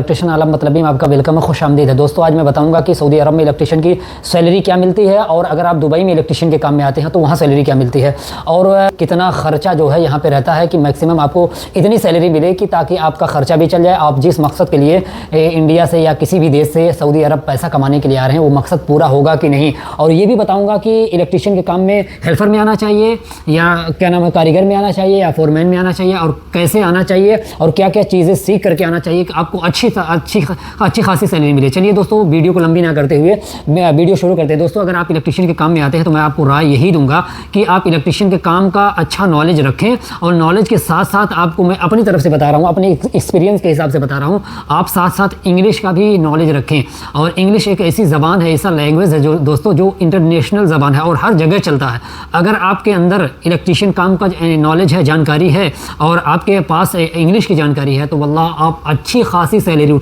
Electrician आलम मतलबी में आपका वेलकम है, खुश आमदीद है। दोस्तों आज मैं बताऊंगा कि सऊदी अरब में इलेक्ट्रिशियन की सैलरी क्या मिलती है और अगर आप दुबई में इलेक्ट्रिशियन के काम में आते हैं तो वहाँ सैलरी क्या मिलती है और कितना ख़र्चा जो है यहाँ पे रहता है कि मैक्सिमम आपको इतनी सैलरी मिले कि ताकि आपका ख़र्चा भी चल जाए। आप जिस मकसद के लिए इंडिया से या किसी भी देश से सऊदी अरब पैसा कमाने के लिए आ रहे हैं वो मकसद पूरा होगा कि नहीं। और ये भी बताऊँगा कि इलेक्ट्रिशियन के काम में हेल्पर में आना चाहिए या क्या नाम है कारीगर में आना चाहिए या फोरमैन में आना चाहिए और कैसे आना चाहिए और क्या क्या चीज़ें सीख करके आना चाहिए कि आपको अच्छी खासी सैलरी मिले। चलिए दोस्तों वीडियो को लंबी ना करते हुए मैं वीडियो शुरू करते हैं। दोस्तों अगर आप इलेक्ट्रिशियन के काम में आते हैं तो मैं आपको राय यही दूंगा कि आप इलेक्ट्रिशियन के काम का अच्छा नॉलेज रखें और नॉलेज के साथ साथ आपको मैं अपनी तरफ से बता रहा हूँ, अपने एक्सपीरियंस के हिसाब से बता रहा हूँ, आप साथ साथ इंग्लिश का भी नॉलेज रखें। और इंग्लिश एक ऐसी ज़बान है, ऐसा लैंग्वेज है जो दोस्तों जो इंटरनेशनल ज़बान है और हर जगह चलता है। अगर आपके अंदर इलेक्ट्रिशियन काम का नॉलेज है, जानकारी है और आपके पास इंग्लिश की जानकारी है तो वल्लाह आप अच्छी खासी सैलरी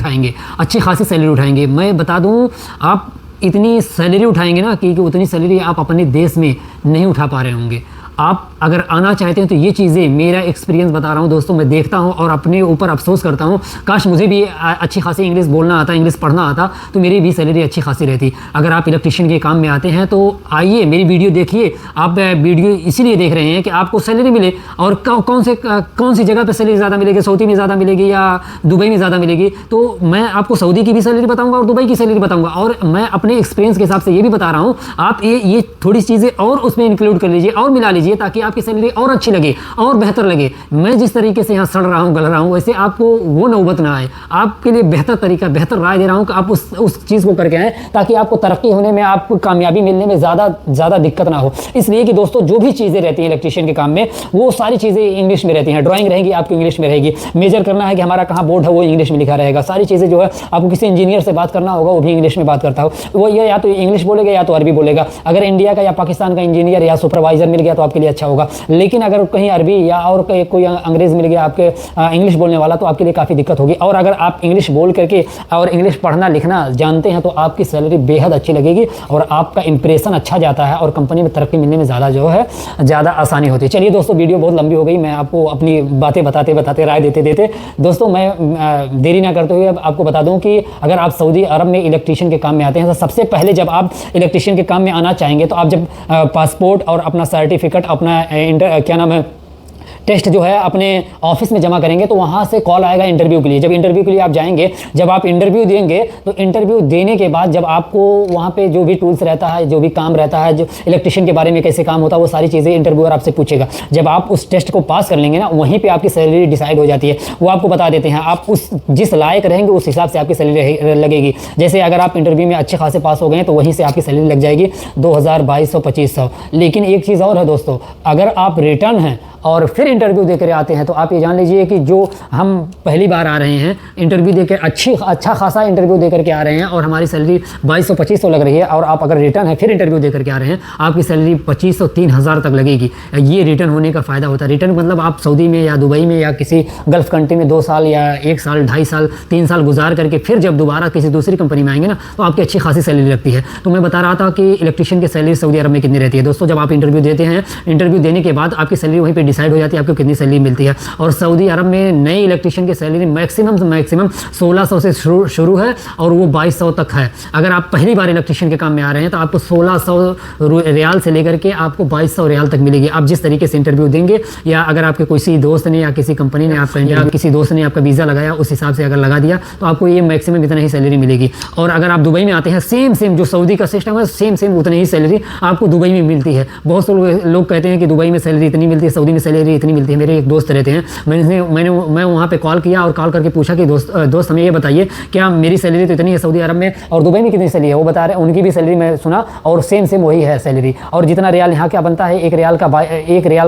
उठाएंगे। मैं बता दूं आप इतनी सैलरी उठाएंगे ना कि उतनी सैलरी आप अपने देश में नहीं उठा पा रहे होंगे। आप अगर आना चाहते हैं तो ये चीज़ें मेरा एक्सपीरियंस बता रहा हूँ दोस्तों, मैं देखता हूँ और अपने ऊपर अफसोस करता हूँ। काश मुझे भी अच्छी खासी इंग्लिश बोलना आता, इंग्लिश पढ़ना आता तो मेरी भी सैलरी अच्छी खासी रहती। अगर आप इलेक्ट्रिशियन के काम में आते हैं तो आइए मेरी वीडियो देखिए। आप वीडियो इसीलिए देख रहे हैं कि आपको सैलरी मिले और कौन सी जगह पर सैलरी ज़्यादा मिलेगी, सऊदी में ज़्यादा मिलेगी या दुबई में ज़्यादा मिलेगी। तो मैं आपको सऊदी की भी सैलरी बताऊँगा और दुबई की सैलरी बताऊँगा और मैं अपने एक्सपीरियंस के हिसाब से ये भी बता रहा हूँ। आप ये थोड़ी चीज़ें और उसमें इंक्लूड कर लीजिए और मिला लीजिए ताकि आपकी सैलरी और अच्छी लगे और बेहतर लगे। मैं जिस तरीके से यहाँ सड़ रहा हूँ, गल रहा हूँ, वैसे आपको वो नौबत ना आए। आपके लिए बेहतर तरीका, बेहतर राय दे रहा हूँ कि आप उस चीज़ को करके आएँ ताकि आपको तरक्की होने में, आपको कामयाबी मिलने में ज़्यादा दिक्कत ना हो। इसलिए कि दोस्तों जो भी चीज़ें रहती हैं इलेक्ट्रिशियन के काम में वो सारी चीज़ें इंग्लिश में रहती हैं। ड्राइंग रहेगी आपकी इंग्लिश में रहेगी, मेजर करना है कि हमारा कहाँ बोर्ड है वो इंग्लिश में लिखा रहेगा। सारी चीज़ें जो है आपको किसी इंजीनियर से बात करना होगा वो भी इंग्लिश में बात करता हो, वो ये या तो इंग्लिश बोलेगा या तो अरबी बोलेगा। अगर इंडिया का या पाकिस्तान का इंजीनियर या सुपरवाइजर मिल गया तो आपके लिए अच्छा होगा। लेकिन अगर कहीं अरबी या और कोई अंग्रेज़ मिल गया आपके इंग्लिश बोलने वाला तो आपके लिए काफ़ी दिक्कत होगी। और अगर आप इंग्लिश बोल करके और इंग्लिश पढ़ना लिखना जानते हैं तो आपकी सैलरी बेहद अच्छी लगेगी और आपका इंप्रेशन अच्छा जाता है और कंपनी में तरक्की मिलने में ज़्यादा आसानी होती है। चलिए दोस्तों वीडियो बहुत लंबी हो गई, मैं आपको अपनी बातें बताते राय देते दोस्तों मैं देरी ना करते हुए आपको बता दूं कि अगर आप सऊदी अरब में इलेक्ट्रिशियन के काम में आते हैं तो सबसे पहले जब आप इलेक्ट्रिशियन के काम में आना चाहेंगे तो आप जब पासपोर्ट और अपना सर्टिफिकेट, अपना क्या नाम है टेस्ट जो है अपने ऑफिस में जमा करेंगे तो वहाँ से कॉल आएगा इंटरव्यू के लिए। जब इंटरव्यू के लिए आप जाएंगे, जब आप इंटरव्यू देंगे तो इंटरव्यू देने के बाद जब आपको वहाँ पे जो भी टूल्स रहता है, जो भी काम रहता है, जो इलेक्ट्रिशियन के बारे में कैसे काम होता है वो सारी चीज़ें इंटरव्यूअर आपसे पूछेगा। जब आप उस टेस्ट को पास कर लेंगे ना वहीं पर आपकी सैलरी डिसाइड हो जाती है। वो आपको बता देते हैं आप उस जिस लायक रहेंगे उस हिसाब से आपकी सैलरी लगेगी। जैसे अगर आप इंटरव्यू में अच्छे खासे पास हो गए तो वहीं से आपकी सैलरी लग जाएगी 2000, 2200, 2500। लेकिन एक चीज़ और है दोस्तों, अगर आप रिटर्न हैं और फिर इंटरव्यू देकर आते हैं तो आप ये जान लीजिए कि जो हम पहली बार आ रहे हैं इंटरव्यू देकर अच्छा खासा इंटरव्यू देकर के आ रहे हैं और हमारी सैलरी 2200-2500 लग रही है और आप अगर रिटर्न है फिर इंटरव्यू देकर के आ रहे हैं आपकी सैलरी 2500-3000 तक लगेगी। ये रिटर्न होने का फ़ायदा होता है। रिटर्न मतलब आप सऊदी में या दुबई में या किसी गल्फ़ कंट्री में 2 साल या 1 साल, 2.5 साल, 3 साल गुजार करके फिर जब दोबारा किसी दूसरी कंपनी में आएंगे ना तो आपकी अच्छी खासी सैलरी लगती है। तो मैं बता रहा था कि इलेक्ट्रिशियन की सैलरी सऊदी अरब में कितनी रहती है। दोस्तों जब आप इंटरव्यू देते हैं, इंटरव्यू देने के बाद आपकी सैलरी वहीं पर डिसाइड हो जाती है आपको कितनी सैलरी मिलती है। और सऊदी अरब में नए इलेक्ट्रिशियन की सैलरी मैक्सिमम 1600 से शुरू है और वो 2200 तक है। अगर आप पहली बार इलेक्ट्रिशियन के काम में आ रहे हैं तो आपको 1600 रियाल से लेकर के आपको 2200 रियाल तक मिलेगी। आप जिस तरीके से इंटरव्यू देंगे या अगर आपके किसी दोस्त ने या किसी कंपनी ने आपका वीज़ा लगाया उस हिसाब से अगर लगा दिया तो आपको ये मैक्सिमम इतना ही सैलरी मिलेगी। और अगर आप दुबई में आते हैं सेम जो सऊदी का सिस्टम है सेम उतनी ही सैलरी आपको दुबई में मिलती है। बहुत से लोग कहते हैं कि दुबई में सैलरी इतनी मिलती है, सऊदी में सैलरी इतनी मिलती है। मेरे एक दोस्त रहते हैं, मैं वहाँ पे कॉल किया और कॉल करके पूछा कि दोस्त हमें ये बताइए क्या मेरी सैलरी तो इतनी है सऊदी अरब में और दुबई में कितनी सैलरी है। वो बता रहे उनकी भी सैलरी मैं सुना और सेम वही है सैलरी। और जितना रियाल यहाँ क्या बनता है, एक रियाल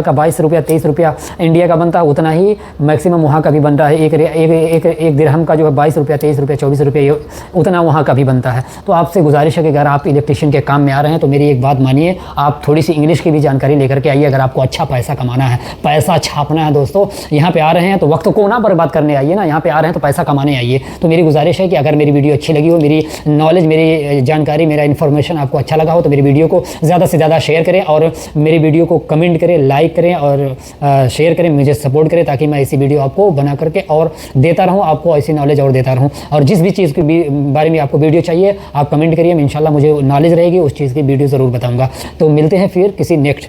का 22 रुपया 23 रुपया इंडिया का बनता है उतना ही मैक्सिमम वहाँ का भी बनता है। एक दिरहम का जो है 22 रुपया 23 रुपया 24 रुपया उतना वहाँ का भी बनता है। तो आपसे गुजारिश है कि अगर आप इलेक्ट्रिशियन के काम में आ रहे हैं तो मेरी एक बात मानिए, आप थोड़ी सी इंग्लिश की भी जानकारी लेकर के आइए। अगर आपको अच्छा पैसा कमाना है, पैसा छापना है दोस्तों। यहाँ पे आ रहे हैं तो वक्त को ना बर्बाद करने आइए ना, यहाँ पे आ रहे हैं तो पैसा कमाने आइए। तो मेरी गुजारिश है कि अगर मेरी वीडियो अच्छी लगी हो, मेरी नॉलेज, मेरी जानकारी, मेरा इन्फॉर्मेशन आपको अच्छा लगा हो तो मेरी वीडियो को ज़्यादा से ज़्यादा शेयर करें और मेरी वीडियो को कमेंट करें, लाइक करें और शेयर करें, मुझे सपोर्ट करें, ताकि मैं ऐसी वीडियो आपको बना करके और देता रहूँ, आपको ऐसी नॉलेज और देता रहूँ। और जिस भी चीज़ के बारे में आपको वीडियो चाहिए आप कमेंट करिए, इंशाल्लाह मुझे नॉलेज रहेगी उस चीज़ की वीडियो ज़रूर बताऊँगा। तो मिलते हैं फिर किसी नेक्स्ट